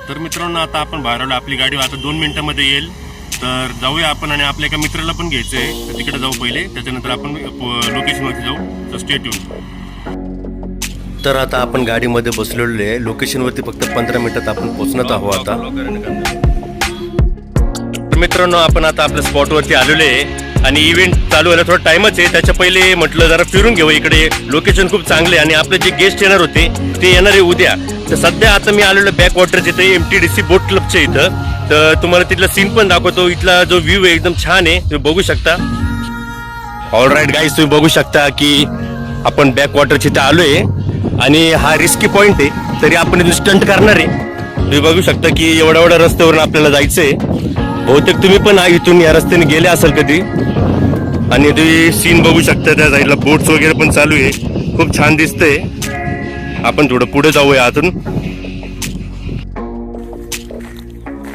तर मित्रांनो आता आपण बाहेर आलो, आपली गाडी आता 2 मिनिटांमध्ये येईल. तर जाऊया आपण आणि आपल्या एका मित्राला पण घ्यायचं आहे, तर तिकडे जाऊ पहिले, त्याच्यानंतर आपण लोकेशनवरती जाऊ. तर स्टे ट्यून. तर आता आपण गाडीमध्ये बसलेलो आहे, लोकेशनवरती फक्त 15 मिनिटात आपण पोहोचणार आहोत आता. तर मित्रांनो आपण आता आपल्या स्पॉटवरती आलेलो आहे आणि इव्हेंट चालू व्हायला थोडा टाइमच आहे. त्याच्या पहिले म्हटलं जरा फिरून घेऊ, इकडे लोकेशन खूप चांगले आणि आपले जे गेस्ट येणार होते ते येणार आहे उद्या. तर सध्या आता मी आलेलो बॅक वॉटरच्या इथे MTDC बोट क्लबच्या इथं. तर तुम्हाला तिथला सीन पण दाखवतो. इथला जो व्ह्यू आहे एकदम छान आहे, तुम्ही बघू शकता. ऑल राईट गाईज, तुम्ही बघू शकता की आपण बॅक वॉटरच्या इथे आलोय आणि हा रिस्की पॉइंट आहे, तरी आपण इथून स्टंट करणार आहे. तुम्ही बघू शकता की एवढ्या एवढ्या रस्त्यावरून आपल्याला जायचंय. बहुतेक तुम्ही पण इथून या रस्त्याने गेले असाल कधी. आणि तुम्ही सीन बघू शकता, त्या साईडला बोट्स वगैरे पण चालू आहे, खूप छान दिसतंय. आपण थोडं पुढे जाऊया अजून.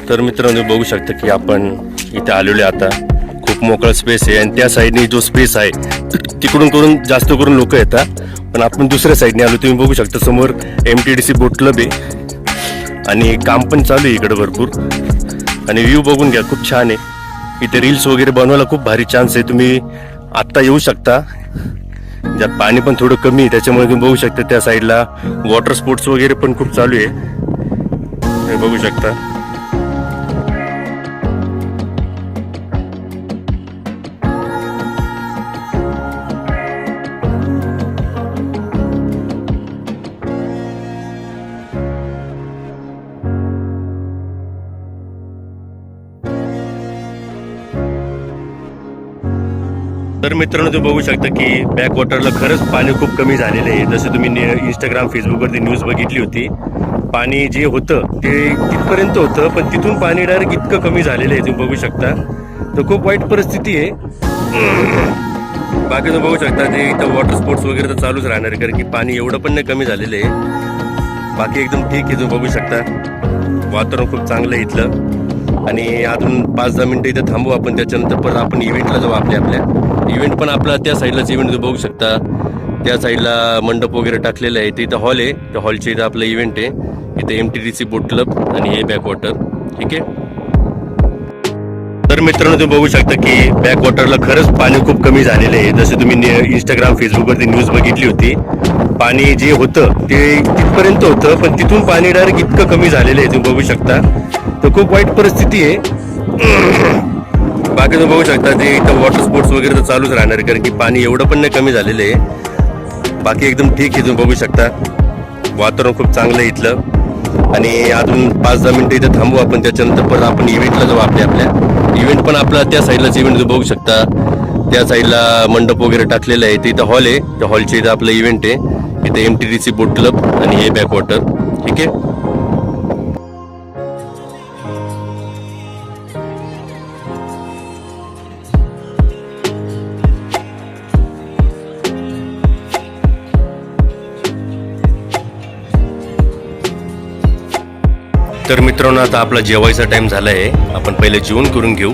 तर मित्रांनो बघू शकता की आपण इथे आलेलो आहे. आता खूप मोकळा स्पेस आहे आणि त्या साईडने जो स्पेस आहे तिकडून करून जास्त करून लोक येतात, पण आपण दुसऱ्या साईडने आलो. तुम्ही बघू शकता समोर MTDC बोट क्लब आहे आणि काम पण चालू आहे इकडे भरपूर. आणि व्ह्यू बघून घ्या, खूप छान आहे. इथे रील्स वगैरे बनवायला खूप भारी चान्स आहे. तुम्ही आत्ता येऊ शकता, ज्यात पाणी पण थोडं कमी आहे, त्याच्यामुळे तुम्ही बघू शकता त्या साईडला वॉटर स्पोर्ट्स वगैरे पण खूप चालू आहे. तुम्ही बघू शकता. तर मित्रांनो तुम्ही बघू शकता की बॅक वॉटरला खरंच पाणी खूप कमी झालेलं आहे. जसं तुम्ही इंस्टाग्राम फेसबुकवरती न्यूज बघितली होती, पाणी जे होतं ते तिथपर्यंत होतं, पण तिथून पाणी डायरेक्ट इतकं कमी झालेलं आहे, तुम्ही बघू शकता. तर खूप वाईट परिस्थिती आहे. बाकी तुम्ही बघू शकता ते इथं वॉटर स्पोर्ट्स वगैरे तर चालूच राहणार आहे, कारण की पाणी एवढं पण नाही कमी झालेलं आहे. बाकी एकदम ठीक आहे, तुम्ही बघू शकता. वातावरण खूप चांगलं आहे इथलं. आणि अजून 5-10 मिनिटं इथं थांबू आपण, त्याच्यानंतर परत आपण इव्हेंटला जाऊ. आपल्या इव्हेंट पण आपला त्या साईडलाच इव्हेंट तुम्ही बघू शकता. त्या साईडला मंडप वगैरे टाकलेलं आहे, ते इथं हॉल आहे. त्या हॉलच्या इथं आपलं इव्हेंट आहे. इथे MTDC बोट क्लब आणि हे बॅक वॉटर. ठीक आहे. तर मित्रांनो तुम्ही बघू शकता की बॅक वॉटरला खरंच पाणी खूप कमी झालेलं आहे. जसं तुम्ही इंस्टाग्राम फेसबुकवरती न्यूज बघितली होती, पाणी जे होतं ते तिथपर्यंत होतं, पण तिथून पाणी डायरेक्ट इतकं कमी झालेलं आहे, तुम्ही बघू शकता. तर खूप वाईट परिस्थिती आहे. बाकी तुम्ही बघू शकता ते इथं वॉटर स्पोर्ट्स वगैरे तर चालूच राहणार आहे, कारण की पाणी एवढं पण नाही कमी झालेलं आहे. बाकी एकदम ठीक आहे, तुम्ही बघू शकता. वातावरण खूप चांगलं आहे इथलं. आणि अजून 5-10 मिनिटं इथं थांबू आपण, त्याच्यानंतर परत आपण इव्हेंटला जाऊ. आपल्या इव्हेंट पण आपला त्या साईडलाच इव्हेंट तुम्ही बघू शकता. त्या साईडला मंडप वगैरे टाकलेलं आहे, ते इथं हॉल आहे. त्या हॉलच्या इथं आपलं इव्हेंट आहे. इथे MTDC बोट क्लब आणि हे बॅक वॉटर. ठीक आहे. तर मित्रांनो आता आपला जेवायचा टाइम झाला आहे, आपण पहिले जेवण करून घेऊ.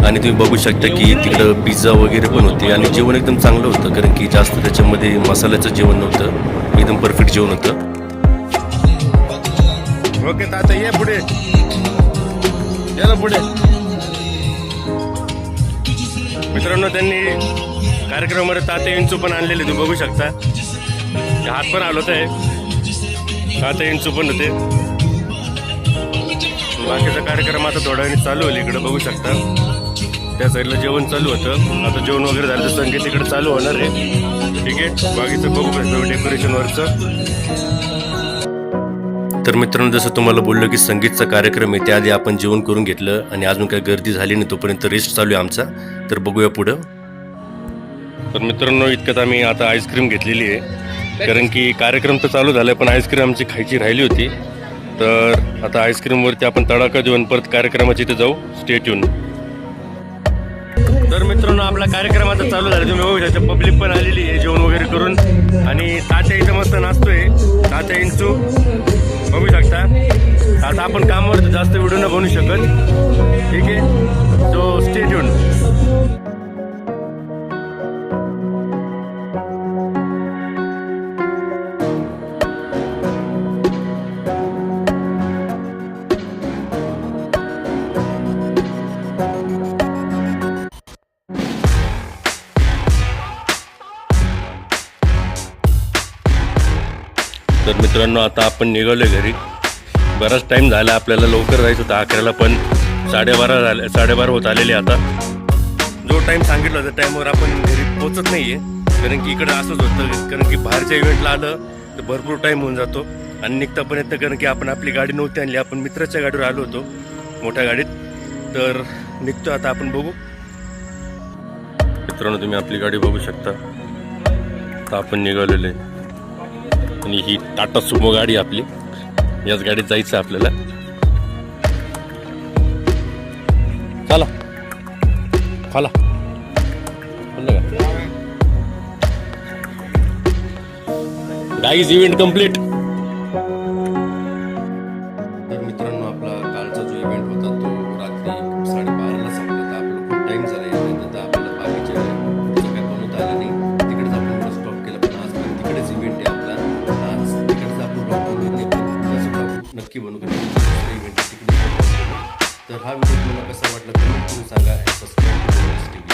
आणि तुम्ही बघू शकता की तिकडं पिझ्झा वगैरे पण होते आणि जेवण एकदम चांगलं होतं, कारण की जास्त त्याच्यामध्ये मसाल्याचं जेवण नव्हतं, एकदम परफेक्ट जेवण होतं. ओके आता ये पुढे, पुढे. मित्रांनो त्यांनी कार्यक्रमामध्ये तात्या इंचू पण आणलेले, तुम्ही बघू शकता. हात पण हलवत आहे, तात्या इंचू पण होते. बाकीचा कार्यक्रम आता थोड्या वेळाने चालू होईल. इकडे बघू शकता त्या साईडला जेवण चालू होतं. आता जेवण वगैरे झालं तर संगीत इकडे चालू होणार आहे. ठीक आहे. बाकीचं बघू शकतो डेकोरेशन वरचं. तर मित्रांनो जसं तुम्हाला बोललो की संगीतचा कार्यक्रम आहे, त्याआधी आपण जेवण करून घेतलं आणि अजून काही गर्दी झाली नाही, तोपर्यंत रेस्ट चालू आहे आमचा. तर बघूया पुढं. तर मित्रांनो इतक्यात आम्ही आता आईस्क्रीम घेतलेली आहे, कारण की कार्यक्रम तर चालू झाला पण आईस्क्रीम आमची खायची राहिली होती. तर आता आईस्क्रीमवरती आपण तडाखा देऊन परत कार्यक्रमाच्या इथे जाऊ. Stay tune. तर मित्रांनो आपला कार्यक्रम आता चालू झाला, तुम्ही बघू शकता. पब्लिक पण आलेली आहे जेवण वगैरे करून. आणि तात्या इथं मस्त नाचतोय, तात्या इंचू बघू शकता. आता आपण कामावर जास्त व्हिडिओ न बनवू शकत. ठीक आहे. So stay tune. मित्रांनो आता आपण निघालोय घरी. बराच टाइम झाला, आपल्याला लवकर जायचं होतं 11ला, पण 12:30 होत आलेले आता. जो टाइम सांगितला होता टाइमवर आपण घरी पोहोचत नाहीये, कारण की इकडं असंच होतं, कारण की बाहेरच्या इव्हेंटला आलं तर भरपूर टाइम होऊन जातो आणि निघता पण येतं, कारण की आपण आपली गाडी नव्हती आणली, आपण मित्राच्या गाडीवर आलो होतो मोठ्या गाडीत. तर निघतो आता आपण, बघू. मित्रांनो तुम्ही आपली गाडी बघू शकता. आता आपण निघालेलो आहे आणि ही टाटा सुमो गाडी आपली, याच गाडीत जायचं आपल्याला. चला खाला गाईज, इव्हेंट कम्प्लीट. तर मित्रांनो आपला कालचा जो इव्हेंट होता तो रात्री 12:30ला संपला. तर आपल्याला खूप टाइम झाला येण्यात, तर आपल्याला बाकीच्या पुढचं काय बनवता आलं नाही. तिकडेच आपण थोडं स्टॉप केलं, पण आज पण तिकडेच इव्हेंट आहे आपला. आज तिकडेच आपण ब्लॉग नक्की बनवू इव्हेंट तिकडे. तर हा व्हिडिओ तुम्हाला कसा वाटला तुम्ही सांगा. सबस्क्राईब